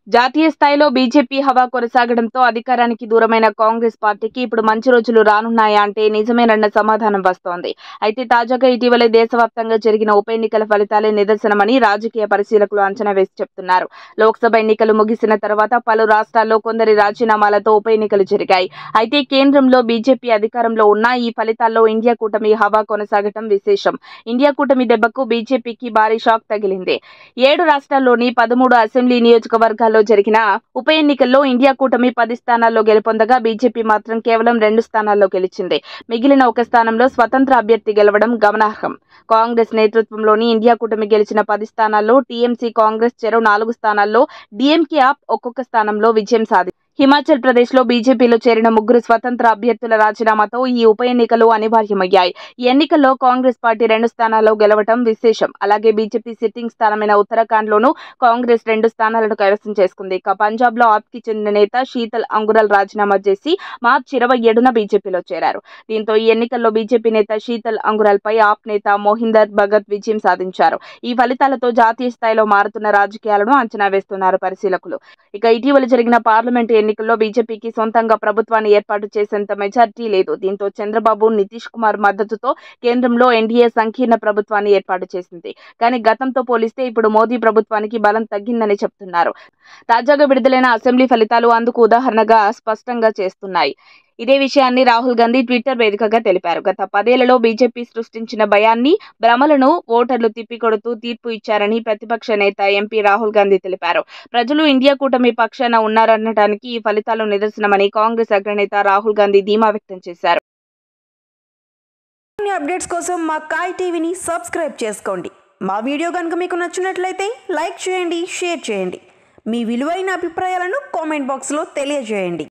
జాతీయ స్థాయిలో బీజేపీ హవా కొనసాగడంతో అధికారానికి దూరమైన కాంగ్రెస్ పార్టీకి ఇప్పుడు మంచి రోజులు రానున్నాయా అంటే నిజమేనన్న సమాధానం వస్తోంది. అయితే తాజాగా ఇటీవలే దేశవ్యాప్తంగా జరిగిన ఉప ఎన్నికల ఫలితాలే నిదర్శనమని రాజకీయ పరిశీలకులు అంచనా వేసి చెప్తున్నారు. లోక్సభ ఎన్నికలు ముగిసిన తర్వాత పలు రాష్ట్రాల్లో కొందరి రాజీనామాలతో ఉప ఎన్నికలు జరిగాయి. అయితే కేంద్రంలో బీజేపీ అధికారంలో ఉన్న ఈ ఫలితాల్లో ఇండియా కూటమి హవా కొనసాగటం విశేషం. ఇండియా కూటమి దెబ్బకు బీజేపీకి భారీ షాక్ తగిలింది. 7 రాష్ట్రాల్లోని 13 అసెంబ్లీ నియోజకవర్గాల్లో జరిగిన ఉప ఎన్నికల్లో ఇండియా కూటమి 10 స్థానాల్లో గెలుపొందగా బీజేపీ మాత్రం కేవలం 2 స్థానాల్లో గెలిచింది. మిగిలిన ఒక స్థానంలో స్వతంత్ర అభ్యర్థి గెలవడం గమనార్హం. కాంగ్రెస్ నేతృత్వంలోని ఇండియా కూటమి గెలిచిన 10 స్థానాల్లో టీఎంసీ కాంగ్రెస్ చెరో 4 స్థానాల్లో, డీఎంకే ఆప్ ఒక్కొక్క స్థానంలో విజయం సాధించింది. హిమాచల్ ప్రదేశ్లో బీజేపీలో చేరిన 3 స్వతంత్ర అభ్యర్థుల రాజీనామాతో ఈ ఉప ఎన్నికలు అనివార్యమయ్యాయి. ఈ ఎన్నికల్లో కాంగ్రెస్ పార్టీ 2 స్థానాల్లో గెలవడం విశేషం. అలాగే బీజేపీ సిట్టింగ్ స్థానమైన ఉత్తరాఖండ్లోనూ కాంగ్రెస్ 2 స్థానాలను కైవసం చేసుకుంది. ఇక పంజాబ్లో ఆప్కి చెందిన నేత శీతల్ అంగురల్ రాజీనామా చేసి మార్చి 27న బీజేపీలో చేరారు. దీంతో ఈ ఎన్నికల్లో బీజేపీ నేత శీతల్ అంగురల్పై ఆప్ నేత మోహిందర్ భగత్ విజయం సాధించారు. ఈ ఫలితాలతో జాతీయ స్థాయిలో మారుతున్న రాజకీయాలను అంచనా వేస్తున్నారు పరిశీలకులు. ఇక ఇటీవల జరిగిన పార్లమెంటు ఎన్నికల్లో బీజేపీకి సొంతంగా ప్రభుత్వాన్ని ఏర్పాటు చేసేంత మెజారిటీ లేదు. దీంతో చంద్రబాబు, నితీష్ కుమార్ మద్దతుతో కేంద్రంలో ఎన్డీఏ సంకీర్ణ ప్రభుత్వాన్ని ఏర్పాటు చేసింది. కానీ గతంతో పోలిస్తే ఇప్పుడు మోదీ ప్రభుత్వానికి బలం తగ్గిందని చెప్తున్నారు. తాజాగా విడుదలైన అసెంబ్లీ ఫలితాలు అందుకు ఉదాహరణగా స్పష్టంగా చేస్తున్నాయి. ఇదే విషయాన్ని రాహుల్ గాంధీ ట్విట్టర్ వేదికగా తెలిపారు. గత 10 ఏళ్లలో బీజేపీ సృష్టించిన భయాన్ని, భ్రమలను ఓటర్లు తిప్పికొడుతూ తీర్పు ఇచ్చారని ప్రతిపక్ష నేత ఎంపీ రాహుల్ గాంధీ తెలిపారు. ప్రజలు ఇండియా కూటమి పక్షాన ఉన్నారనడానికి ఈ ఫలితాలు నిదర్శనమని కాంగ్రెస్ అగ్రనేత రాహుల్ గాంధీ ధీమా వ్యక్తం చేశారు. అప్డేట్స్ కోసం మా కాయ్ టీవీని సబ్స్క్రైబ్ చేసుకోండి. మా వీడియో కనుక మీకు నచ్చినట్లయితే లైక్ చేయండి, షేర్ చేయండి. మీ విలువైన అభిప్రాయాలను కామెంట్ బాక్స్లో తెలియజేయండి.